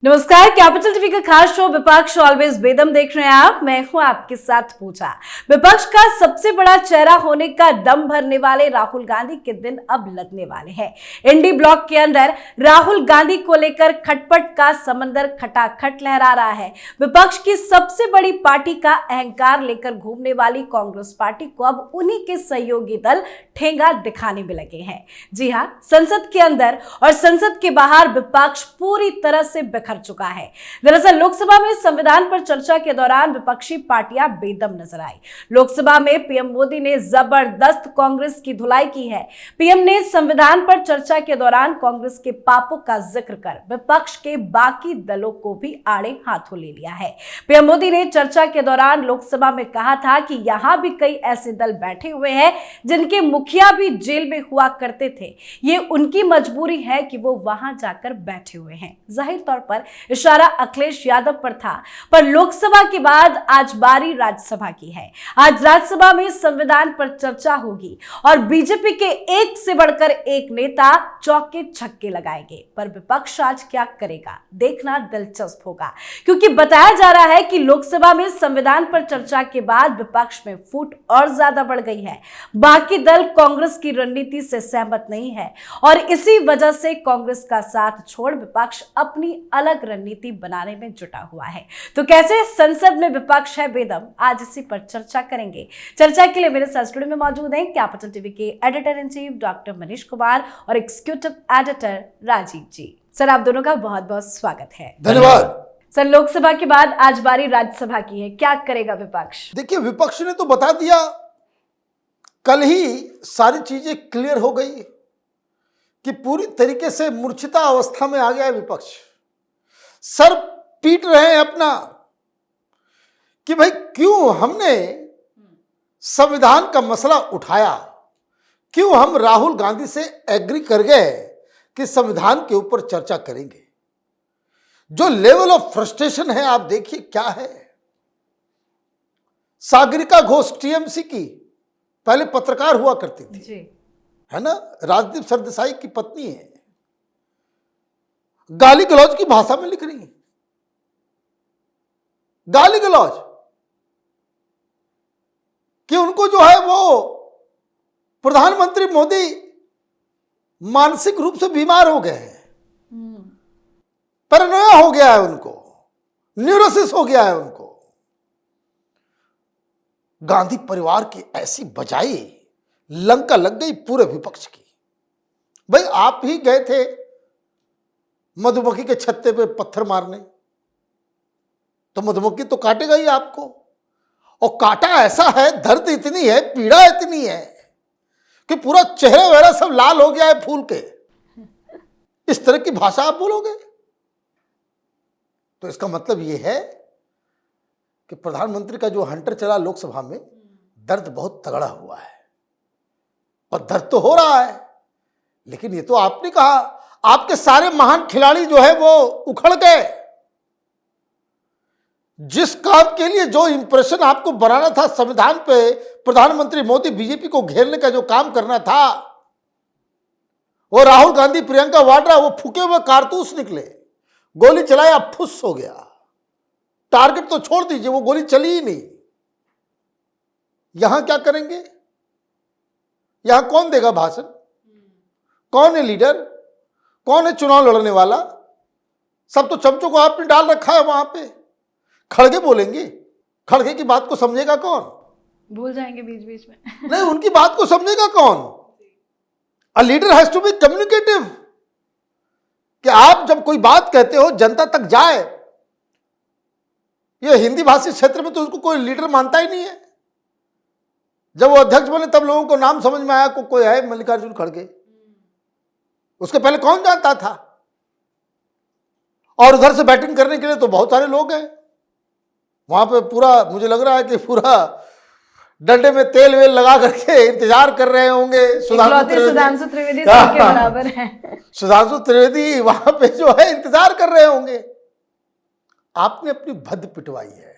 नमस्कार, capital TV का खास शो विपक्ष ऑलवेज बेदम देख रहे हैं आप। मैं हूं आपके साथ पूजा। विपक्ष का सबसे बड़ा चेहरा होने का दम भरने वाले राहुल गांधी के दिन अब लगने वाले हैं। इंडी ब्लॉक के अंदर राहुल गांधी को लेकर खटपट का समंदर खटाखट लहरा रहा है। विपक्ष की सबसे बड़ी पार्टी का अहंकार लेकर घूमने वाली कांग्रेस पार्टी को अब उन्हीं के सहयोगी दल ठेंगा दिखाने में लगे हैं। जी हां, संसद के अंदर और संसद के बाहर विपक्ष पूरी तरह से बिखर चुका है। दरअसल लोकसभा में संविधान पर चर्चा के दौरान विपक्षी पार्टियां बेदम नजर आई। लोकसभा में पीएम मोदी ने जबरदस्त कांग्रेस की धुलाई की है। पीएम ने संविधान पर चर्चा के दौरान कांग्रेस के पापों का जिक्र कर विपक्ष के बाकी दलों को भी आड़े हाथों ले लिया है। पीएम मोदी ने चर्चा के दौरान लोकसभा में कहा था कि यहां भी कई ऐसे दल बैठे हुए हैं जिनके मुखिया भी जेल में हुआ करते थे। ये उनकी मजबूरी है कि वो वहां जाकर बैठे हुए हैं। जाहिर तौर पर इशारा अखिलेश यादव पर था, पर लोकसभा के बाद आज बारी राज्यसभा की है। आज राज्यसभा में संविधान पर चर्चा होगी और बीजेपी के एक से बढ़कर एक नेता चौके छक्के लगाएंगे। पर विपक्ष आज क्या करेगा, देखना दिलचस्प होगा, क्योंकि बताया जा रहा है कि लोकसभा में संविधान पर चर्चा के बाद विपक्ष में फूट और ज्यादा बढ़ गई है। बाकी दल कांग्रेस की रणनीति से सहमत नहीं है और इसी वजह से कांग्रेस का साथ छोड़ विपक्ष अपनी अलग रणनीति बनाने में जुटा हुआ है। तो कैसे संसद में विपक्ष है बेदम, आज इसी पर चर्चा करेंगे। चर्चा के लिए मेरे साथ स्टूडियो में मौजूद हैं कैपिटल टीवी के editor in chief doctor Manish Kumar और एग्जीक्यूटिव एडिटर राजीव जी। सर, आप दोनों का बहुत बहुत स्वागत है। धन्यवाद। सर, लोकसभा के बाद आज बारी राज्यसभा की है, क्या करेगा विपक्ष? देखिए, विपक्ष ने तो बता दिया, कल ही सारी चीजें क्लियर हो गई कि पूरी तरीके से मूर्छिता अवस्था में आ गया है विपक्ष। सर पीट रहे हैं अपना कि भाई क्यों हमने संविधान का मसला उठाया, क्यों हम राहुल गांधी से एग्री कर गए कि संविधान के ऊपर चर्चा करेंगे। जो लेवल ऑफ फ्रस्ट्रेशन है आप देखिए क्या है। सागरिका घोष टीएमसी की पहले पत्रकार हुआ करती थी जी। है ना, राजदीप सरदेसाई की पत्नी है, गाली गलौज की भाषा में लिख रही है, गाली गलौज कि उनको जो है वो प्रधानमंत्री मोदी मानसिक रूप से बीमार हो गए हैं, पैरानोया हो गया है उनको, न्यूरोसिस हो गया है उनको। गांधी परिवार की ऐसी बजाई लंका लग गई पूरे विपक्ष की। भाई आप ही गए थे मधुमक्खी के छत्ते पे पत्थर मारने, तो मधुमक्खी तो काटेगा ही आपको, और काटा ऐसा है, दर्द इतनी है, पीड़ा इतनी है कि पूरा चेहरा वेहरा सब लाल हो गया है फूल के। इस तरह की भाषा आप बोलोगे तो इसका मतलब यह है कि प्रधानमंत्री का जो हंटर चला लोकसभा में, दर्द बहुत तगड़ा हुआ है और दर्द तो हो रहा है। लेकिन ये तो आपने कहा, आपके सारे महान खिलाड़ी जो है वो उखड़ गए। जिस काम के लिए जो इंप्रेशन आपको बनाना था संविधान पे, प्रधानमंत्री मोदी बीजेपी को घेरने का जो काम करना था, वो राहुल गांधी, प्रियंका वाड्रा, वो फूके हुए कारतूस निकले। गोली चलाया, फुस हो गया। टारगेट तो छोड़ दीजिए, वो गोली चली ही नहीं। यहां क्या करेंगे? यहां कौन देगा भाषण? कौन है लीडर? कौन है चुनाव लड़ने वाला? सब तो चमचों को आपने डाल रखा है वहां पे। खड़गे बोलेंगे, खड़गे की बात को समझेगा कौन? भूल जाएंगे बीच बीच में। नहीं, उनकी बात को समझेगा कौन? A leader has to be communicative, कि आप जब कोई बात कहते हो जनता तक जाए। ये हिंदी भाषी क्षेत्र में तो उसको कोई लीडर मानता ही नहीं है। जब वो अध्यक्ष बने तब लोगों को नाम समझ में आया, कोई है मल्लिकार्जुन खड़गे। उसके पहले कौन जानता था? और उधर से बैटिंग करने के लिए तो बहुत सारे लोग हैं वहां पे। पूरा मुझे लग रहा है कि पूरा डंडे में तेल वेल लगा करके इंतजार कर रहे होंगे। सुधांशु त्रिवेदी के बराबर है। सुधांशु त्रिवेदी वहां पे जो है इंतजार कर रहे होंगे। आपने अपनी भद्द पिटवाई है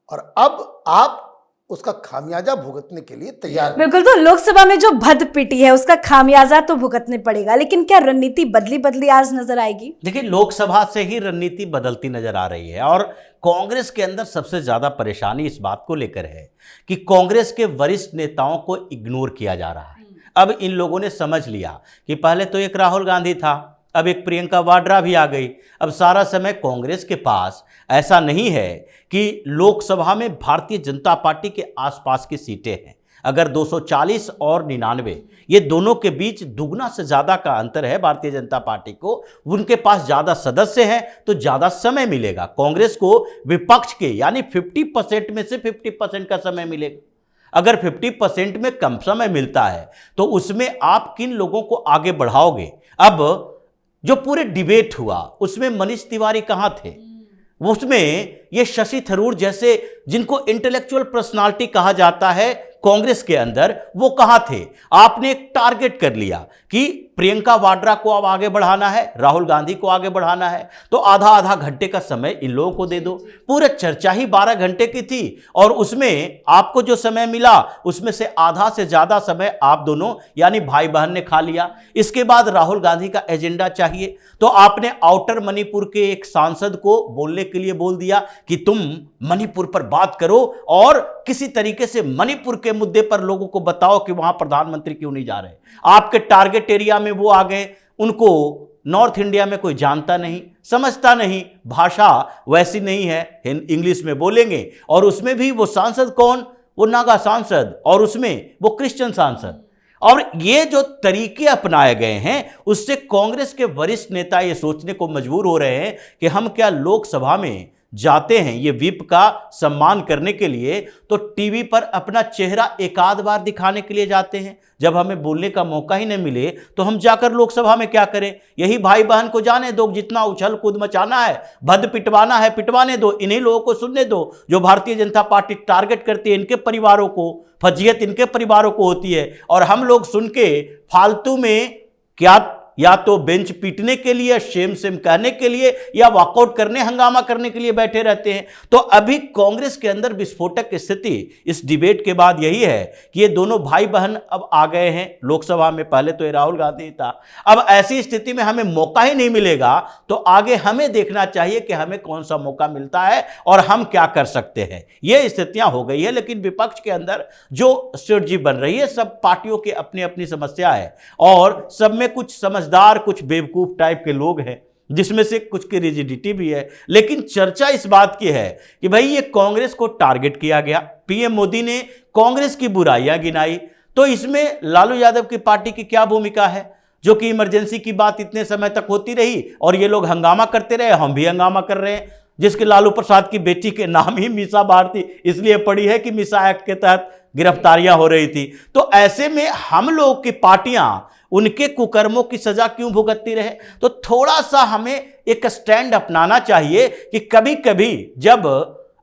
और अब आप उसका खामियाजा भुगतने के लिए तैयार है। बिल्कुल, तो लोकसभा में जो भद पिटी है उसका खामियाजा तो भुगतने पड़ेगा, लेकिन क्या रणनीति बदली बदली आज नजर आएगी? देखिए, लोकसभा से ही रणनीति बदलती नजर आ रही है और कांग्रेस के अंदर सबसे ज्यादा परेशानी इस बात को लेकर है कि कांग्रेस के वरिष्ठ नेताओं को इग्नोर किया जा रहा है। अब इन लोगों ने समझ लिया कि पहले तो एक राहुल गांधी था, अब एक प्रियंका वाड्रा भी आ गई। अब सारा समय कांग्रेस के पास ऐसा नहीं है कि लोकसभा में भारतीय जनता पार्टी के आसपास की सीटें हैं। अगर 240 और 99 ये दोनों के बीच दुगना से ज़्यादा का अंतर है भारतीय जनता पार्टी को, उनके पास ज़्यादा सदस्य हैं तो ज़्यादा समय मिलेगा कांग्रेस को विपक्ष के, यानी 50% में से 50% का समय मिलेगा। अगर 50% में कम समय मिलता है तो उसमें आप किन लोगों को आगे बढ़ाओगे? अब जो पूरे डिबेट हुआ उसमें मनीष तिवारी कहाँ थे? उसमें ये शशि थरूर जैसे जिनको इंटेलेक्चुअल पर्सनालिटी कहा जाता है कांग्रेस के अंदर, वो कहाँ थे? आपने एक टारगेट कर लिया कि प्रियंका वाड्रा को अब आगे बढ़ाना है, राहुल गांधी को आगे बढ़ाना है, तो आधा आधा घंटे का समय इन लोगों को दे दो। पूरे चर्चा ही 12 घंटे की थी और उसमें आपको जो समय मिला उसमें से आधा से ज्यादा समय आप दोनों यानी भाई बहन ने खा लिया। इसके बाद राहुल गांधी का एजेंडा चाहिए तो आपने आउटर मणिपुर के एक सांसद को बोलने के लिए बोल दिया कि तुम मणिपुर पर बात करो और किसी तरीके से मणिपुर के मुद्दे पर लोगों को बताओ कि वहां प्रधानमंत्री क्यों नहीं जा रहे। आपके टारगेट एरिया में वो आ गए, उनको नॉर्थ इंडिया में कोई जानता नहीं, समझता नहीं, भाषा वैसी नहीं है, इंग्लिश में बोलेंगे। और उसमें भी वो सांसद कौन? वो नागा सांसद, और उसमें वो क्रिश्चियन सांसद। और ये जो तरीके अपनाए गए हैं उससे कांग्रेस के वरिष्ठ नेता ये सोचने को मजबूर हो रहे हैं कि हम क्या लोकसभा में जाते हैं ये विप का सम्मान करने के लिए तो टीवी पर अपना चेहरा एक आध बार दिखाने के लिए जाते हैं। जब हमें बोलने का मौका ही नहीं मिले तो हम जाकर लोकसभा में क्या करें? यही भाई बहन को जाने दो, जितना उछल कूद मचाना है, भद पिटवाना है पिटवाने दो, इन्हीं लोगों को सुनने दो जो भारतीय जनता पार्टी टारगेट करती है। इनके परिवारों को, फजीयत इनके परिवारों को होती है और हम लोग सुन के फालतू में क्या या तो बेंच पीटने के लिए, शेम सेम कहने के लिए या वॉकआउट करने, हंगामा करने के लिए बैठे रहते हैं। तो अभी कांग्रेस के अंदर विस्फोटक स्थिति इस डिबेट के बाद यही है कि ये दोनों भाई बहन अब आ गए हैं लोकसभा में। पहले तो ये राहुल गांधी था। अब ऐसी स्थिति में हमें मौका ही नहीं मिलेगा तो आगे हमें देखना चाहिए कि हमें कौन सा मौका मिलता है और हम क्या कर सकते हैं। ये स्थितियां हो गई है। लेकिन विपक्ष के अंदर जो स्ट्रेटजी बन रही है, सब पार्टियों की अपनी अपनी समस्या है और सब में कुछ समझदार, कुछ बेवकूफ टाइप के लोग हैं, जिसमें से कुछ की रिजिडिटी भी है। लेकिन चर्चा इस बात की है कि भाई ये कांग्रेस को टारगेट किया गया, पीएम मोदी ने कांग्रेस की बुराइयां गिनाई, तो इसमें लालू यादव की पार्टी की क्या भूमिका है? जो कि इमरजेंसी की बात इतने समय तक होती रही और ये लोग हंगामा करते रहे, हम भी हंगामा कर रहे हैं, जिसके लालू प्रसाद की बेटी के नाम ही मीसा भारती इसलिए पड़ी है कि मीसा एक्ट के तहत गिरफ्तारियां हो रही थी। तो ऐसे में हम लोग की पार्टियां उनके कुकर्मों की सजा क्यों भुगतती रहे? तो थोड़ा सा हमें एक स्टैंड अपनाना चाहिए कि कभी कभी जब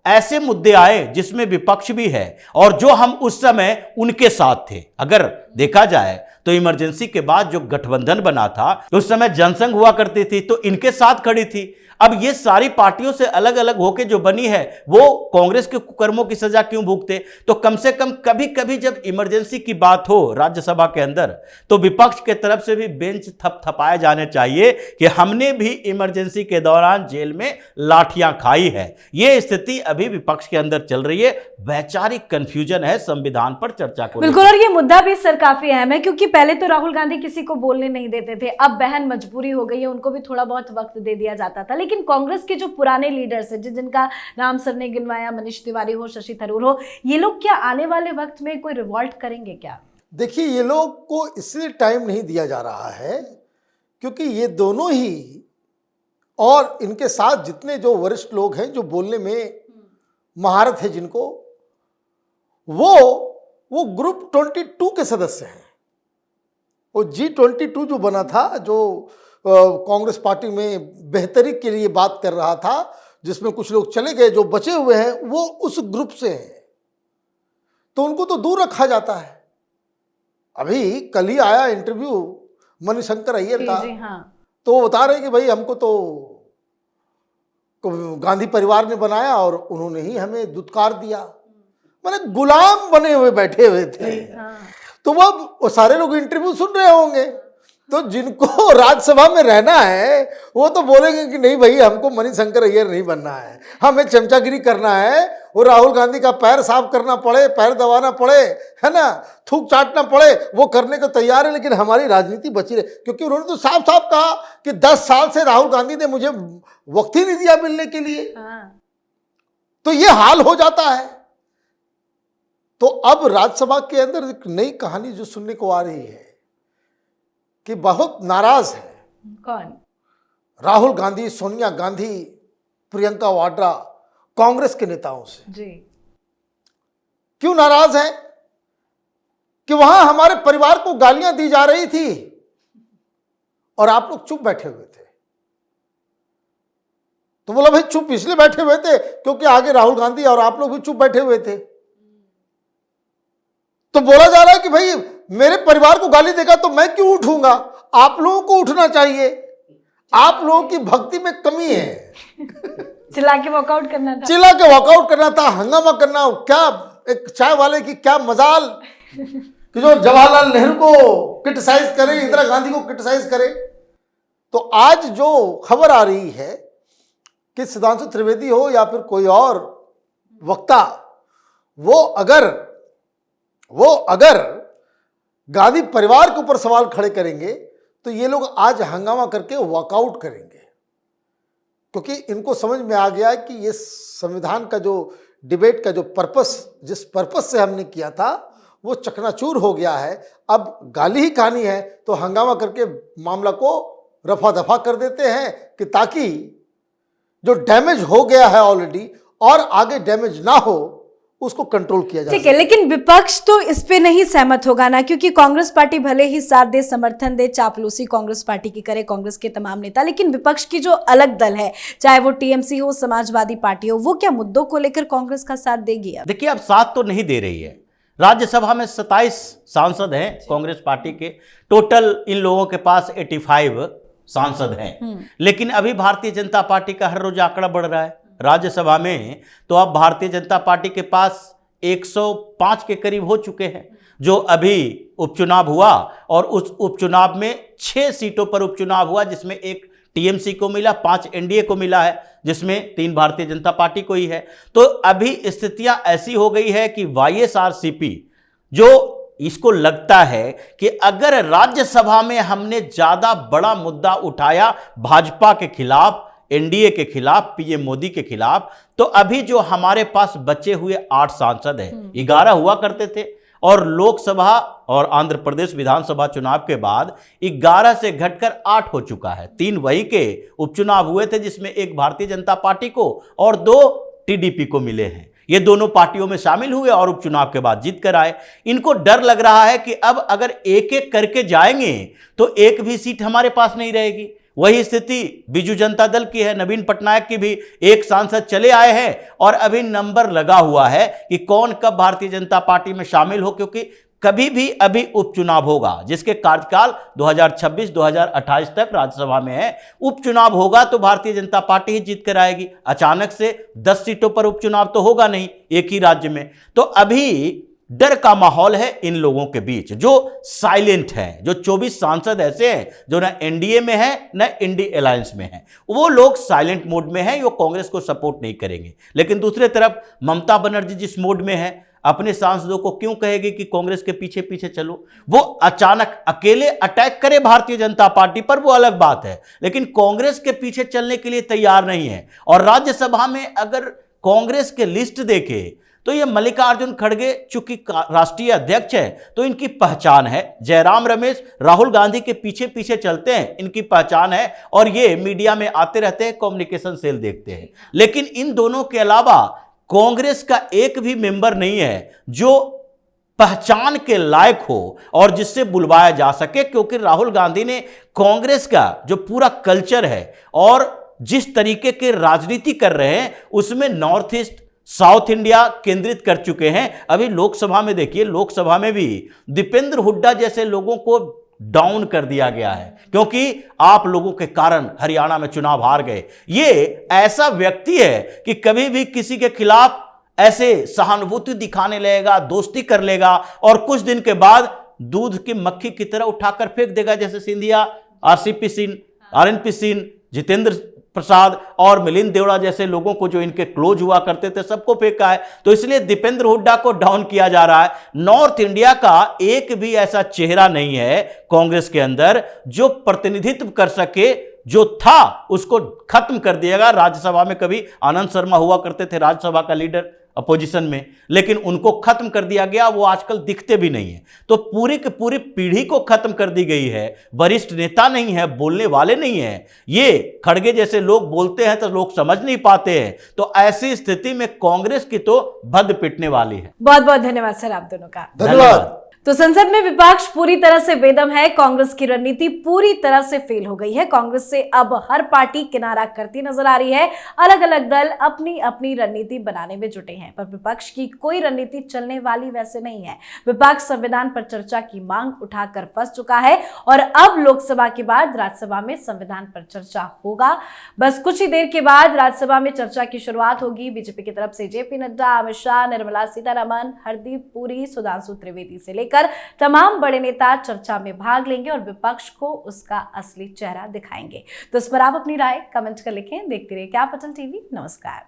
ऐसे मुद्दे आए जिसमें विपक्ष भी है और जो हम उस समय उनके साथ थे। अगर देखा जाए तो इमरजेंसी के बाद जो गठबंधन बना था उस समय जनसंघ हुआ करती थी तो इनके साथ खड़ी थी। अब ये सारी पार्टियों से अलग अलग होकर जो बनी है वो कांग्रेस के कुकर्मों की सजा क्यों भुगते? तो कम से कम कभी कभी जब इमरजेंसी की बात हो राज्यसभा के अंदर तो विपक्ष के तरफ से भी बेंच थपथपाए जाने चाहिए कि हमने भी इमरजेंसी के दौरान जेल में लाठियां खाई है। ये स्थिति अभी विपक्ष के अंदर चल रही है। वैचारिक कंफ्यूजन है संविधान पर चर्चा को। बिल्कुल, और ये मुद्दा भी सर काफी अहम है क्योंकि पहले तो राहुल गांधी किसी को बोलने नहीं देते थे, अब बहन मजबूरी हो गई है, उनको भी थोड़ा बहुत वक्त दे दिया जाता था। लेकिन कांग्रेस के जो पुराने लीडर्स हैं जिनका नाम सर ने गिनवाया, मनीष तिवारी हो, शशि थरूर हो, ये लोग क्या आने वाले वक्त में कोई रिवॉल्ट करेंगे क्या? देखिए, ये लोग को इसलिए टाइम नहीं दिया जा रहा है क्योंकि ये दोनों ही और इनके साथ जितने जो वरिष्ठ लोग हैं जो बोलने में महारत है जिनको, वो ग्रुप 22 के सदस्य हैं। वो G22 जो बना था, जो कांग्रेस पार्टी में बेहतरी के लिए बात कर रहा था, जिसमें कुछ लोग चले गए, जो बचे हुए हैं वो उस ग्रुप से हैं, तो उनको तो दूर रखा जाता है। अभी कल ही आया इंटरव्यू मणिशंकर अय्यर का, हाँ। तो वो बता रहे कि भाई हमको तो गांधी परिवार ने बनाया और उन्होंने ही हमें दुत्कार दिया। माने गुलाम बने हुए बैठे हुए थे। तो वो सारे लोग इंटरव्यू सुन रहे होंगे, तो जिनको राज्यसभा में रहना है वो तो बोलेंगे कि नहीं भाई, हमको मणिशंकर अय्यर नहीं बनना है, हमें चमचागिरी करना है, वो राहुल गांधी का पैर साफ करना पड़े, पैर दबाना पड़े, है ना, थूक चाटना पड़े, वो करने को तैयार है, लेकिन हमारी राजनीति बची रहे। क्योंकि उन्होंने तो साफ साफ कहा कि 10 साल से राहुल गांधी ने मुझे वक्त ही नहीं दिया मिलने के लिए। तो ये हाल हो जाता है। तो अब राज्यसभा के अंदर एक नई कहानी जो सुनने को आ रही है कि बहुत नाराज है कौन? राहुल गांधी, सोनिया गांधी, प्रियंका वाड्रा, कांग्रेस के नेताओं से। जी। क्यों नाराज है? कि वहां हमारे परिवार को गालियां दी जा रही थी और आप लोग चुप बैठे हुए थे। तो बोला भाई चुप इसलिए बैठे हुए थे क्योंकि आगे राहुल गांधी और आप लोग भी चुप बैठे हुए थे। तो बोला जा रहा है कि भाई मेरे परिवार को गाली देगा तो मैं क्यों उठूंगा, आप लोगों को उठना चाहिए, आप लोगों की भक्ति में कमी है। चिल्ला के वॉकआउट करना था, चिल्ला के वॉकआउट करना था, हंगामा करना। क्या एक चाय वाले की क्या मजाल कि जो जवाहरलाल नेहरू को क्रिटिसाइज करे, इंदिरा गांधी को क्रिटिसाइज करे। तो आज जो खबर आ रही है कि सुधांशु त्रिवेदी हो या फिर कोई और वक्ता, वो अगर गांधी परिवार के ऊपर सवाल खड़े करेंगे तो ये लोग आज हंगामा करके वॉकआउट करेंगे, क्योंकि इनको समझ में आ गया है कि ये संविधान का जो डिबेट का जो पर्पस, जिस पर्पस से हमने किया था, वो चकनाचूर हो गया है। अब गाली ही कहानी है तो हंगामा करके मामला को रफा दफा कर देते हैं कि ताकि जो डैमेज हो गया है ऑलरेडी और आगे डैमेज ना हो, उसको कंट्रोल किया जा। ठीक है, लेकिन विपक्ष तो इस पे नहीं सहमत होगा ना, क्योंकि कांग्रेस पार्टी भले ही साथ दे, समर्थन दे, चापलूसी कांग्रेस पार्टी की करे कांग्रेस के तमाम नेता, लेकिन विपक्ष की जो अलग दल है, चाहे वो टीएमसी हो, समाजवादी पार्टी हो, वो क्या मुद्दों को लेकर कांग्रेस का साथ देगी? अब देखिए, अब साथ तो नहीं दे रही है। राज्यसभा में 27 सांसद हैं कांग्रेस पार्टी के, टोटल इन लोगों के पास 85 सांसद हैं। लेकिन अभी भारतीय जनता पार्टी का हर रोज आंकड़ा बढ़ रहा है राज्यसभा में। तो अब भारतीय जनता पार्टी के पास 105 के करीब हो चुके हैं। जो अभी उपचुनाव हुआ और उस उपचुनाव में 6 सीटों पर उपचुनाव हुआ, जिसमें एक टीएमसी को मिला, 5 एनडीए को मिला है, जिसमें 3 भारतीय जनता पार्टी को ही है। तो अभी स्थितियां ऐसी हो गई है कि वाईएसआरसीपी, जो इसको लगता है कि अगर राज्यसभा में हमने ज्यादा बड़ा मुद्दा उठाया भाजपा के खिलाफ, एनडीए के खिलाफ, पीएम मोदी के खिलाफ, तो अभी जो हमारे पास बचे हुए 8 सांसद हैं, 11 हुआ करते थे, और लोकसभा और आंध्र प्रदेश विधानसभा चुनाव के बाद 11 से घटकर 8 हो चुका है। 3 वही के उपचुनाव हुए थे, जिसमें एक भारतीय जनता पार्टी को और 2 टीडीपी को मिले हैं। ये दोनों पार्टियों में शामिल हुए और उपचुनाव के बाद जीत कर आए। इनको डर लग रहा है कि अब अगर एक एक करके जाएंगे तो एक भी सीट हमारे पास नहीं रहेगी। वही स्थिति बीजू जनता दल की है। नवीन पटनायक की भी एक सांसद चले आए हैं और अभी नंबर लगा हुआ है कि कौन कब भारतीय जनता पार्टी में शामिल हो, क्योंकि कभी भी अभी उपचुनाव होगा, जिसके कार्यकाल 2026-2028 तक राज्यसभा में है। उपचुनाव होगा तो भारतीय जनता पार्टी ही जीत कर आएगी। अचानक से 10 सीटों पर उपचुनाव तो होगा नहीं एक ही राज्य में। तो अभी डर का माहौल है इन लोगों के बीच, जो साइलेंट हैं। जो 24 सांसद ऐसे हैं जो ना एनडीए में हैं ना इंडी अलायंस में हैं, वो लोग साइलेंट मोड में हैं, वो कांग्रेस को सपोर्ट नहीं करेंगे। लेकिन दूसरी तरफ ममता बनर्जी जिस मोड में है, अपने सांसदों को क्यों कहेगी कि कांग्रेस के पीछे पीछे चलो? वो अचानक अकेले अटैक करे भारतीय जनता पार्टी पर, वो अलग बात है, लेकिन कांग्रेस के पीछे चलने के लिए तैयार नहीं है। और राज्यसभा में अगर कांग्रेस के लिस्ट देखे तो ये मल्लिकार्जुन खड़गे चूंकि राष्ट्रीय अध्यक्ष है तो इनकी पहचान है, जयराम रमेश राहुल गांधी के पीछे पीछे चलते हैं, इनकी पहचान है, और ये मीडिया में आते रहते हैं, कम्युनिकेशन सेल देखते हैं। लेकिन इन दोनों के अलावा कांग्रेस का एक भी मेंबर नहीं है जो पहचान के लायक हो और जिससे बुलवाया जा सके, क्योंकि राहुल गांधी ने कांग्रेस का जो पूरा कल्चर है और जिस तरीके के राजनीति कर रहे हैं उसमें नॉर्थ ईस्ट, साउथ इंडिया केंद्रित कर चुके हैं। अभी लोकसभा में देखिए, लोकसभा में भी दीपेंद्र हुड्डा जैसे लोगों को डाउन कर दिया गया है, क्योंकि आप लोगों के कारण हरियाणा में चुनाव हार गए। ये ऐसा व्यक्ति है कि कभी भी किसी के खिलाफ ऐसे सहानुभूति दिखाने लगेगा, दोस्ती कर लेगा और कुछ दिन के बाद दूध की मक्खी की तरह उठाकर फेंक देगा, जैसे सिंधिया, आरसीपी सिंह, आरएनपी सिंह, जितेंद्र प्रसाद और मिलिंद देवड़ा जैसे लोगों को जो इनके क्लोज हुआ करते थे, सबको फेंका है। तो इसलिए दीपेंद्र हुड्डा को डाउन किया जा रहा है। नॉर्थ इंडिया का एक भी ऐसा चेहरा नहीं है कांग्रेस के अंदर जो प्रतिनिधित्व कर सके। जो था उसको खत्म कर दिएगा। राज्यसभा में कभी आनंद शर्मा हुआ करते थे, राज्यसभा का लीडर अपोजिशन में, लेकिन उनको खत्म कर दिया गया, वो आजकल दिखते भी नहीं है। तो पूरी की पूरी पीढ़ी को खत्म कर दी गई है। वरिष्ठ नेता नहीं है, बोलने वाले नहीं है। ये खड़गे जैसे लोग बोलते हैं तो लोग समझ नहीं पाते हैं। तो ऐसी स्थिति में कांग्रेस की तो भद पिटने वाली है। बहुत बहुत धन्यवाद सर आप दोनों का। धन्यवाद। तो संसद में विपक्ष पूरी तरह से बेदम है। कांग्रेस की रणनीति पूरी तरह से फेल हो गई है। कांग्रेस से अब हर पार्टी किनारा करती नजर आ रही है। अलग अलग दल अपनी अपनी रणनीति बनाने में जुटे हैं, पर विपक्ष की कोई रणनीति चलने वाली वैसे नहीं है। विपक्ष संविधान पर चर्चा की मांग उठाकर फंस चुका है और अब लोकसभा के बाद राज्यसभा में संविधान पर चर्चा होगा। बस कुछ ही देर के बाद राज्यसभा में चर्चा की शुरुआत होगी। बीजेपी की तरफ से जेपी नड्डा, अमित शाह, निर्मला सीतारमण, हरदीप पुरी, सुधांशु त्रिवेदी से लेकर तमाम बड़े नेता चर्चा में भाग लेंगे और विपक्ष को उसका असली चेहरा दिखाएंगे। तो इस पर आप अपनी राय कमेंट कर लिखें। देखते रहिए कैपिटल टीवी। नमस्कार।